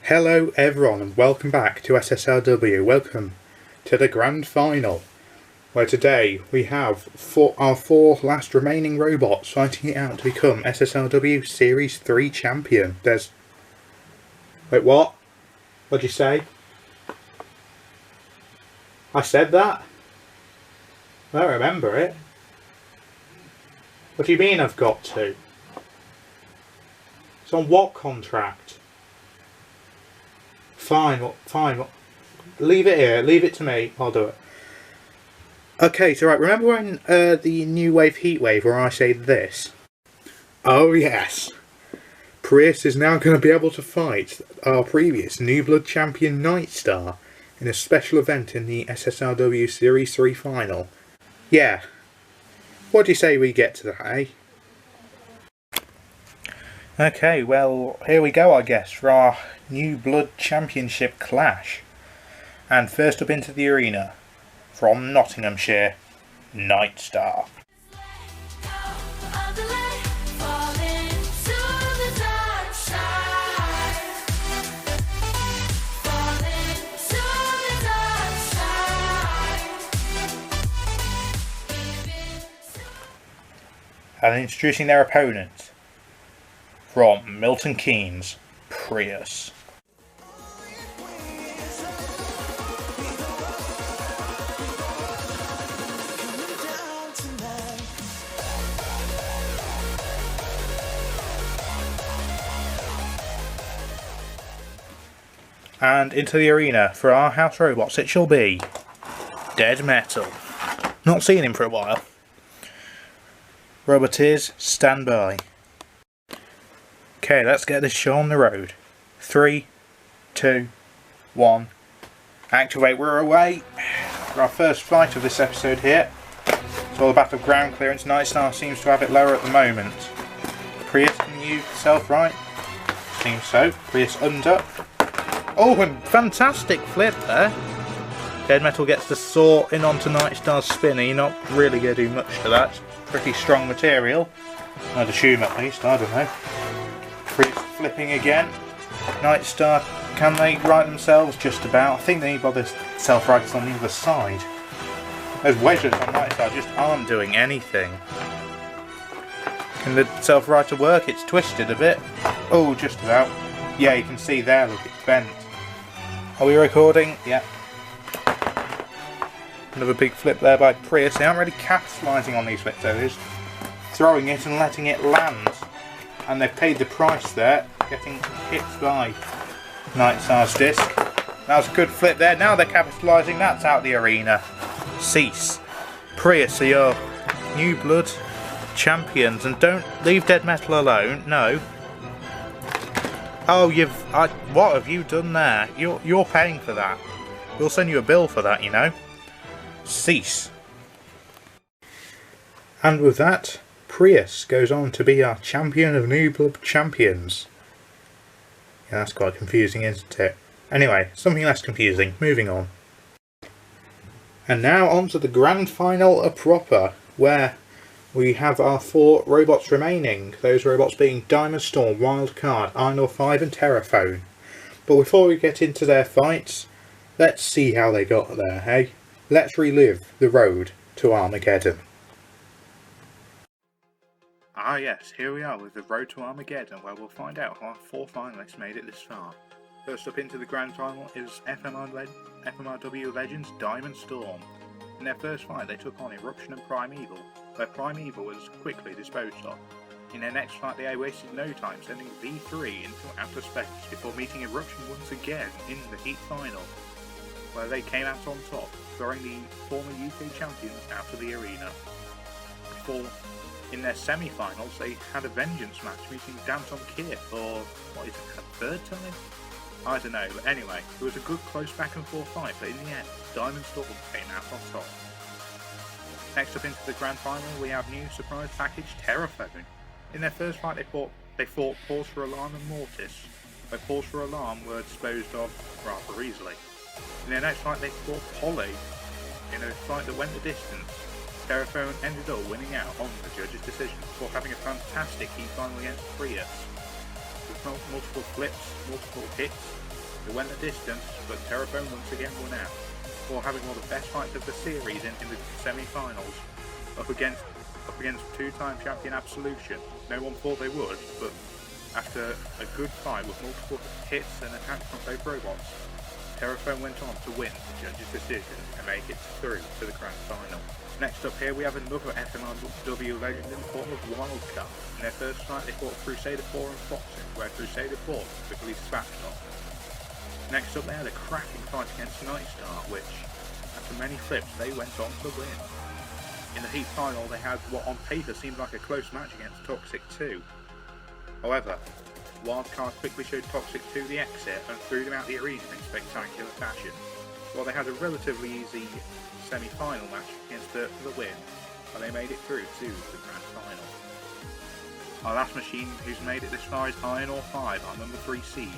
Hello everyone and welcome back to SSRW. Welcome to the grand final, where today we have our four last remaining robots fighting it out to become SSRW Series 3 champion. Wait, what? What'd you say? I said that? I don't remember it. What do you mean I've got to? It's on what contract? Fine. Leave it here. Leave it to me. I'll do it. Okay, so right, remember when the New Wave Heatwave where I say this? Oh yes. Prius is now going to be able to fight our previous New Blood champion Nightstar in a special event in the SSRW Series 3 final. Yeah. What do you say we get to that, eh? Okay, well, here we go, I guess, for our New Blood Championship clash. And first up into the arena, from Nottinghamshire, Nightstar. And introducing their opponent, from Milton Keynes, Prius. And into the arena for our house robots it shall be Dead Metal. Not seen him for a while. Roboteers, stand by. Okay, let's get this show on the road. 3, 2, 1. Activate, we're away. For our first fight of this episode here. It's all about the ground clearance. Nightstar seems to have it lower at the moment. Prius, can you self-right? Seems so. Prius under. Oh, and fantastic flip there. Dead Metal gets the saw in onto Nightstar's spinner. You're not really going to do much to that. Pretty strong material. I'd assume at least, I don't know. Prius flipping again. Nightstar, can they right themselves? Just about. I think they need by the self-righters on the other side. Those wedges on Nightstar just aren't doing anything. Can the self-righter work? It's twisted a bit. Oh, just about. Yeah, you can see there, look, it's bent. Are we recording? Yeah. Another big flip there by Prius. They aren't really capitalising on these flips though, they're just throwing it and letting it land. And they've paid the price there, getting hit by Nightstar's disc. That was a good flip there. Now they're capitalising. That's out the arena. Cease. Prius are your New Blood champions, and don't leave Dead Metal alone. No. Oh, what have you done there? You're paying for that. We'll send you a bill for that, you know. Cease. And with that, Prius goes on to be our champion of New Blood champions. Yeah, that's quite confusing, isn't it? Anyway, something less confusing. Moving on. And now on to the grand final proper, where we have our four robots remaining. Those robots being Diamond Storm, Wildcard, Iron 5 and Terraphone. But before we get into their fights, let's see how they got there, hey? Let's relive the road to Armageddon. Ah yes, here we are with the road to Armageddon, where we'll find out how our four finalists made it this far. First up into the grand final is FMRW Legends Diamond Storm. In their first fight they took on Eruption and Primeval, where Primeval was quickly disposed of. In their next fight they wasted no time sending V3 into outer space before meeting Eruption once again in the heat final, where they came out on top, throwing the former UK champions out of the arena. Before, in their semi-finals, they had a vengeance match meeting Danton Kier for, what is it, a third time? I don't know, but anyway, it was a good close back and forth fight, but in the end, Diamond Storm came out on top. Next up into the grand final, we have new surprise package Terraphone. In their first fight, they fought Pause for Alarm and Mortis, where Pause for Alarm were disposed of rather easily. In their next fight, they fought Polly in a fight that went the distance. Terraphone ended up winning out on the judge's decision before having a fantastic heat final against Prius. With multiple flips, multiple hits, It went the distance, but Terraphone once again won out, for having one of the best fights of the series in the semi-finals, up against two-time champion Absolution. No one thought they would, but after a good fight with multiple hits and attacks from both robots, Terraphone went on to win the judge's decision and make it through to the grand final. Next up here we have another FMRW legend in the form of Wildcard. In their first fight they fought Crusader 4 and Foxing, where Crusader 4 quickly smashed off. Next up they had a cracking fight against Nightstar, which, after many flips, they went on to win. In the heat final they had what on paper seemed like a close match against Toxic 2. However, Wildcard quickly showed Toxic 2 the exit and threw them out the arena in spectacular fashion, while they had a relatively easy semi-final match against the win, and they made it through to the grand final. Our last machine who's made it this far is Iron Ore 5, our number 3 seed.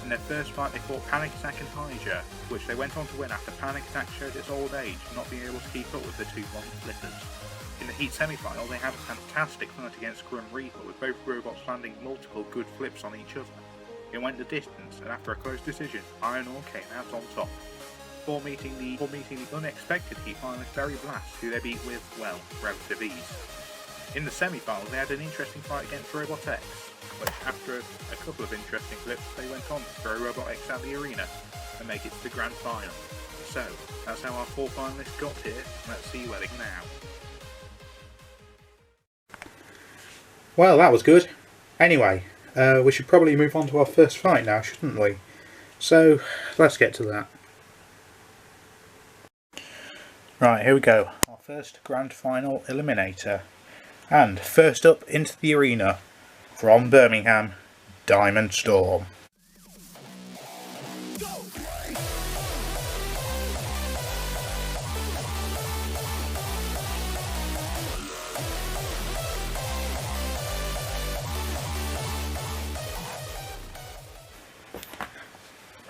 In their first fight they fought Panic Attack and Hydra, which they went on to win after Panic Attack showed its old age, not being able to keep up with the two long flippers. In the Heat semi-final they had a fantastic fight against Grim Reaper, with both robots landing multiple good flips on each other. It went the distance, and after a close decision, Iron Ore came out on top, before meeting the unexpected Heat finalist Berry Blast, who they beat with, well, relative ease. In the semi-finals they had an interesting fight against Robot X, which after a couple of interesting flips they went on to throw Robot X out the arena and make it to the grand final. So, that's how our 4 finalists got here. Let's see where they go now. Well, that was good. Anyway, we should probably move on to our first fight now, shouldn't we? So, let's get to that. Right, here we go. Our first grand final eliminator. And first up into the arena, from Birmingham, Diamond Storm.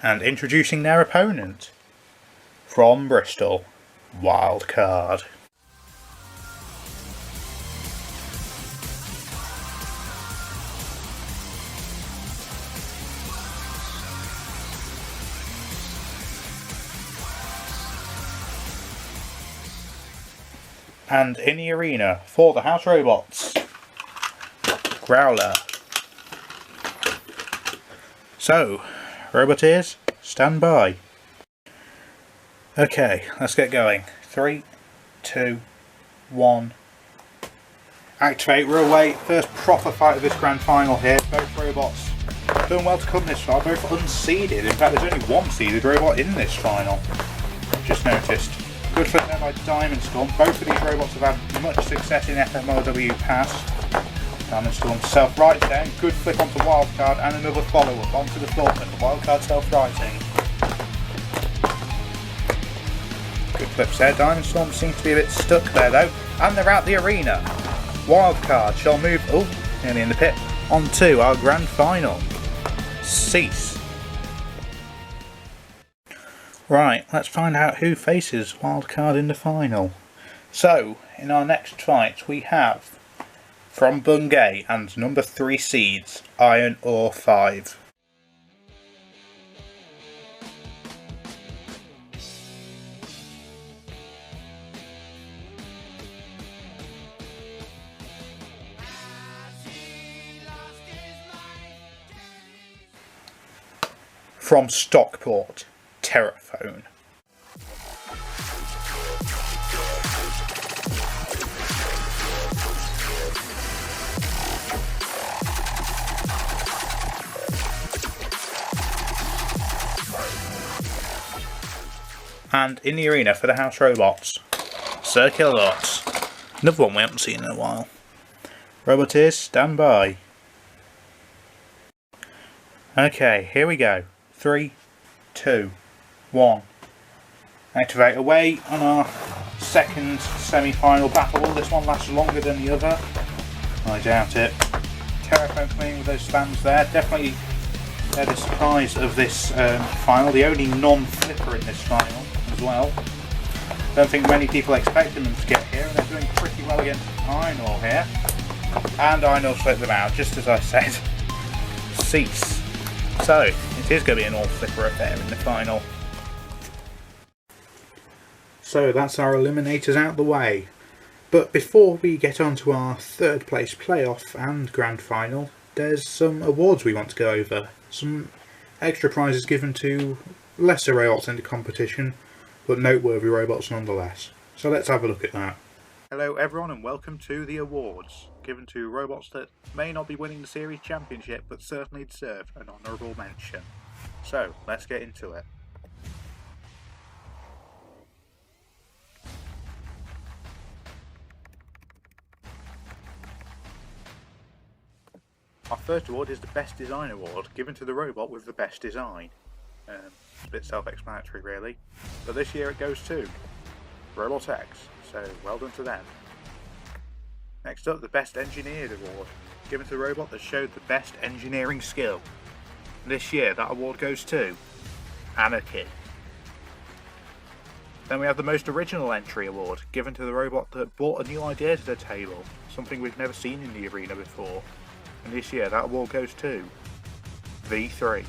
And introducing their opponent, from Bristol, Wildcard. And in the arena for the House Robots, Growler. So, Roboteers, stand by. Okay, let's get going. 3, 2, 1. Activate, we're away. First proper fight of this grand final here. Both robots doing well to come this far, both unseeded. In fact, there's only one seeded robot in this final. Just noticed. Good flip there by Diamond Storm. Both of these robots have had much success in FMRW past. Diamond Storm self-rights there. Good flip onto Wildcard and another follow-up onto the floor flip. Wildcard self-righting. Good flips there. Diamond Storm seems to be a bit stuck there though. And they're out the arena. Wildcard shall move, nearly in the pit, on to our grand final. Cease. Right, let's find out who faces Wildcard in the final. So, in our next fight we have, from Bungay and number 3 seeds, Iron Ore 5. From Stockport, Terraphone. And in the arena for the House Robots, Circulot. Another one we haven't seen in a while. Roboteers, stand by. Okay, here we go. 3, 2, 1. Activate, away on our second semi-final battle. This one lasts longer than the other. I doubt it. Terraphone coming in with those spams there. Definitely they're the surprise of this final. The only non-flipper in this final as well. Don't think many people expected them to get here, and they're doing pretty well against Iron Ore here. And Iron Ore slipped them out, just as I said. Cease. So, it is going to be an all-flipper affair in the final. So that's our eliminators out the way. But before we get on to our third place playoff and grand final, there's some awards we want to go over. Some extra prizes given to lesser robots in the competition, but noteworthy robots nonetheless. So let's have a look at that. Hello everyone and welcome to the awards, given to robots that may not be winning the series championship but certainly deserve an honourable mention. So let's get into it. Our first award is the Best Design Award, given to the robot with the best design. It's a bit self-explanatory really, but this year it goes to Robot X, so well done to them. Next up, the Best Engineered Award, given to the robot that showed the best engineering skill. This year that award goes to Anarchy. Then we have the Most Original Entry Award, given to the robot that brought a new idea to the table, something we've never seen in the arena before. And this year that award goes to V3.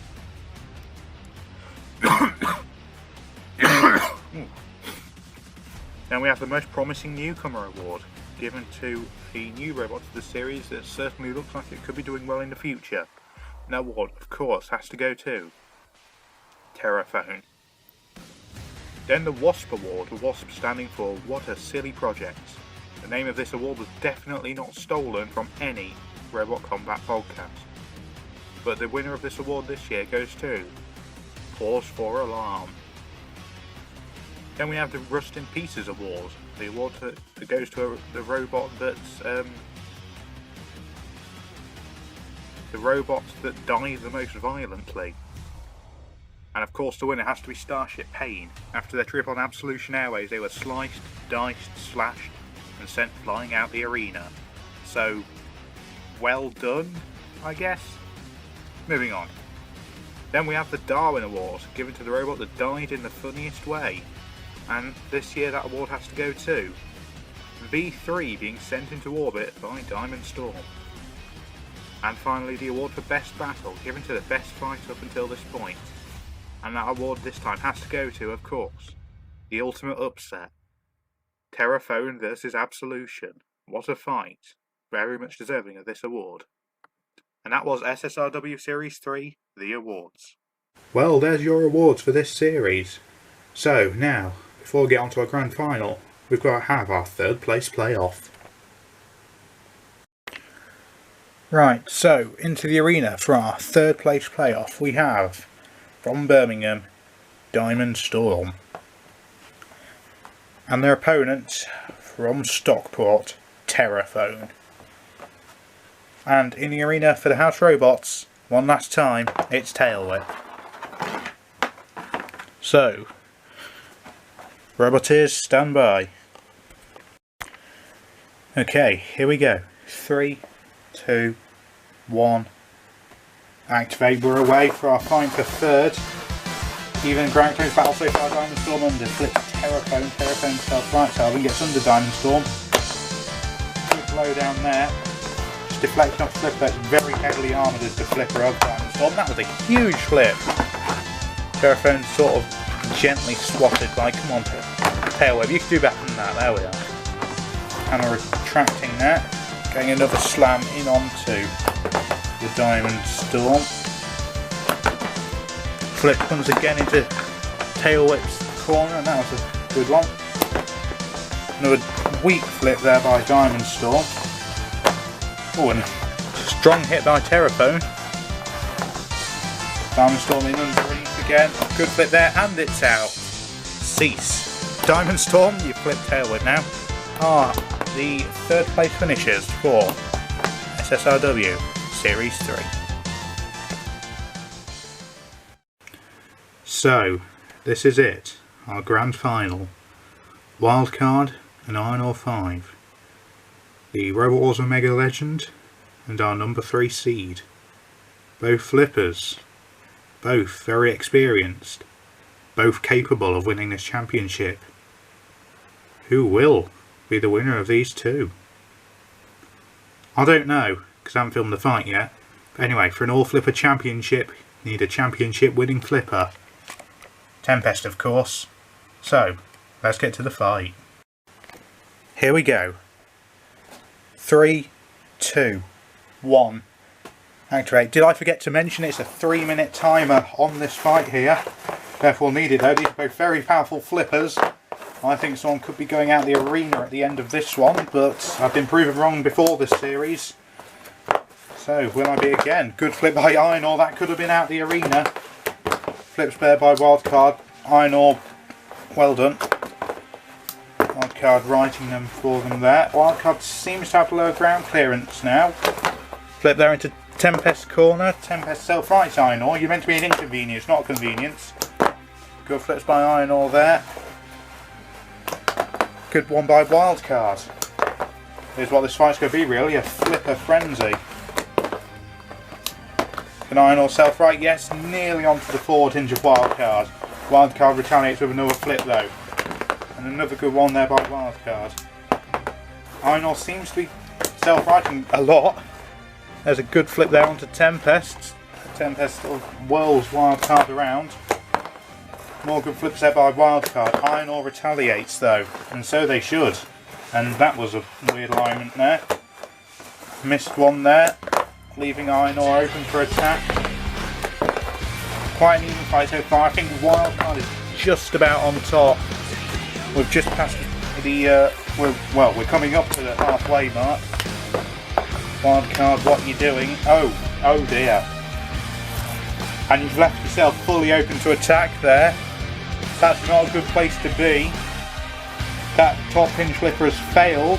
Then we have the Most Promising Newcomer Award, given to a new robot to the series that certainly looks like it could be doing well in the future. And that award, of course, has to go to Terraphone. Then the WASP Award, the WASP standing for What a Silly Project. The name of this award was definitely not stolen from any Robot Combat podcast. But the winner of this award this year goes to Pause for Alarm. Then we have the Rust in Pieces Award, the award that goes to the robot that's the robots that die the most violently. And of course the winner has to be Starship Pain. After their trip on Absolution Airways, they were sliced, diced, slashed and sent flying out the arena. So, well done, I guess. Moving on. Then we have the Darwin Award, given to the robot that died in the funniest way. And this year that award has to go to V3 being sent into orbit by Diamond Storm. And finally the award for Best Battle, given to the best fight up until this point. And that award this time has to go to, of course, the ultimate upset. Terraphone versus Absolution. What a fight. Very much deserving of this award. And that was SSRW Series 3, the awards. Well, there's your awards for this series. So, now, before we get on to our grand final, we've got to have our third place playoff. Right, so, into the arena for our third place playoff, we have, from Birmingham, Diamond Storm. And their opponent, from Stockport, Terraphone. And in the arena for the House Robots, one last time, it's Tail Whip. So, Roboteers, stand by. Okay, here we go. 3, 2, 1. Activate, we're away for our fight for third. Even Grand Cruise battle so far, Diamond Storm under, flips Terraphone, Terraphone self right side and gets under Diamond Storm. Good blow down there. Just deflection off flipper, that's very heavily armoured as the flipper of Diamond Storm. That was a huge flip. Terraphone sort of gently swatted by, come on Tailwave, you can do better than that, there we are. And we're retracting that, getting another slam in onto the Diamond Storm. Flip comes again into Tailwhip's corner, and that was a good one. Another weak flip there by Diamond Storm. Oh, and a strong hit by Terraphone. Diamond Storm in underneath again. Good flip there, and it's out. Cease. Diamond Storm, you flip Tailwhip now, are the third place finishers for SSRW Series 3. So, this is it, our grand final. Wildcard and Iron Ore 5. The Robot Wars Omega Legend and our number 3 seed. Both flippers, both very experienced, both capable of winning this championship. Who will be the winner of these two? I don't know, because I haven't filmed the fight yet. But anyway, for an all flipper championship Need a championship winning flipper. Tempest, of course. So, let's get to the fight. Here we go. 3, 2, 1. Activate. Did I forget to mention it's a 3-minute timer on this fight here? Therefore needed though. These are both very powerful flippers. I think someone could be going out the arena at the end of this one, but I've been proven wrong before this series. So, will I be again? Good flip by Ironor, that could have been out the arena. Flip spare by Wildcard. Ironor, well done. Wildcard writing them for them there. Wildcard seems to have lower ground clearance now. Flip there into Tempest corner. Tempest self-rights Ironor. You're meant to be an inconvenience, not a convenience. Good flips by Ironor there. Good one by Wildcard. Here's what this fight's going to be really, a flipper frenzy. Can Ironor self-right? Yes, nearly onto the forward hinge of Wildcard. Wildcard retaliates with another flip though. And another good one there by Wildcard. Ironor seems to be self-righting a lot. There's a good flip there onto Tempest. Tempest sort of whirls Wildcard around. More good flips there by Wildcard. Ironor retaliates though, and so they should. And that was a weird alignment there. Missed one there, leaving Ironor open for attack. Quite an even fight so far. I think Wildcard is just about on top. We've just passed the we're coming up to the halfway mark. Wildcard, what are you doing? Oh dear. And you've left yourself fully open to attack there. That's not a good place to be. That top hinge flipper has failed.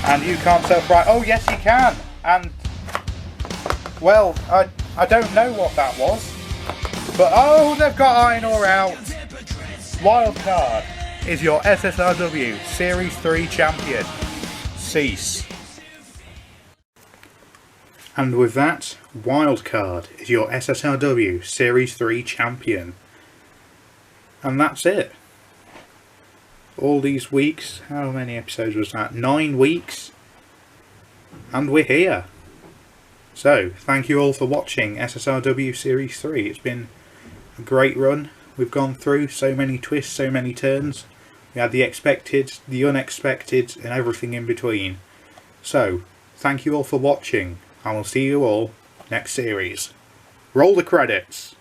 And you can't self-right. Oh yes you can! And well, I don't know what that was. But oh, they've got Ironor out. Wildcard is your SSRW Series 3 champion. Cease. And with that, Wildcard is your SSRW Series 3 champion. And that's it. All these weeks, how many episodes was that? 9 weeks. And we're here. So, thank you all for watching SSRW Series 3. It's been a great run. We've gone through so many twists, so many turns. We had the expected, the unexpected, and everything in between. So, thank you all for watching. I will see you all next series. Roll the credits.